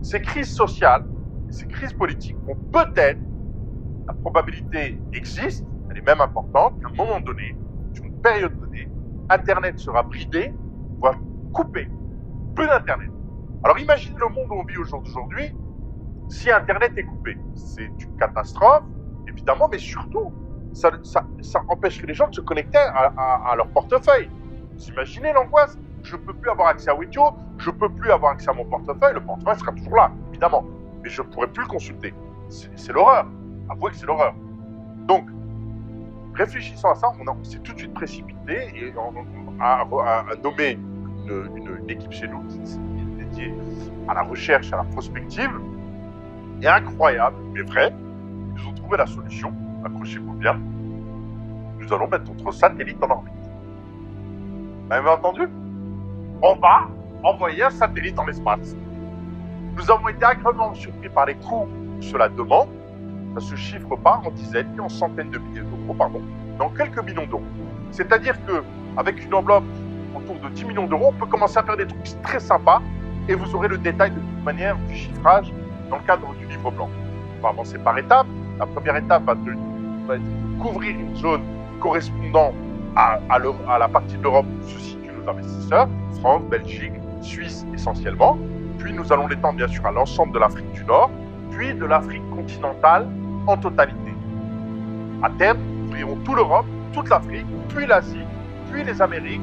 ces crises sociales, ces crises politiques vont peut-être, la probabilité existe, elle est même importante, qu'à un moment donné, sur une période donnée, Internet sera bridé, voire coupé. Peu d'Internet. Alors imaginez le monde où on vit aujourd'hui, si Internet est coupé. C'est une catastrophe, évidemment, mais surtout, ça empêcherait les gens de se connecter à leur portefeuille. Vous imaginez l'angoisse? Je ne peux plus avoir accès à Witio, je ne peux plus avoir accès à mon portefeuille, le portefeuille sera toujours là, évidemment, mais je ne pourrai plus le consulter. C'est l'horreur. Avouez que c'est l'horreur. Donc, réfléchissons à ça, on s'est tout de suite précipité et on a nommé une équipe chez nous qui est dédiée à la recherche, à la prospective. Et incroyable, mais vrai, ils ont trouvé la solution, accrochez-vous bien, nous allons mettre notre satellite en orbite. Vous avez entendu? On va envoyer un satellite dans l'espace. Nous avons été agréablement surpris par les coûts que cela demande. Ça se chiffre pas en dizaines, ni en centaines de milliers d'euros, mais en quelques millions d'euros. C'est-à-dire qu'avec une enveloppe autour de 10 millions d'euros, on peut commencer à faire des trucs très sympas et vous aurez le détail de toute manière du chiffrage dans le cadre du livre blanc. On va avancer par étapes. La première étape va être de couvrir une zone correspondant à la partie de l'Europe où se situent nos investisseurs, France, Belgique, Suisse essentiellement. Puis nous allons l'étendre bien sûr à l'ensemble de l'Afrique du Nord, puis de l'Afrique continentale en totalité. À terme, nous ouvrirons toute l'Europe, toute l'Afrique, puis l'Asie, puis les Amériques.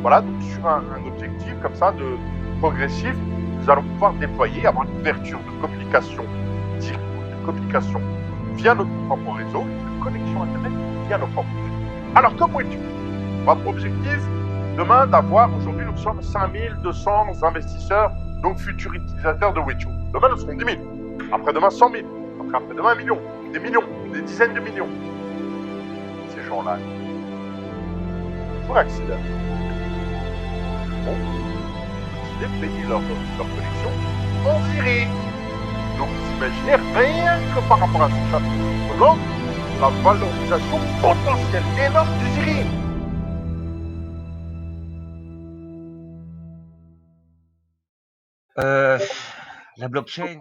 Voilà, donc sur un objectif comme ça de progressif, nous allons pouvoir déployer, avoir une ouverture de communication via notre propre réseau, une connexion Internet via nos propres réseaux. Alors, comment est-il? Votre objectif, demain, d'avoir, aujourd'hui, nous sommes 5200 investisseurs, donc futurs utilisateurs de Witio. Demain, nous serons 10 000. Après-demain, 100 000. Après-demain, 1 million. Des millions, des dizaines de millions. Ces gens-là, pour accéder à ça, ont payer leur connexion en Syrie. Donc vous imaginez rien que par rapport à ce chapitre, la valorisation potentielle énorme du Syrie. La blockchain,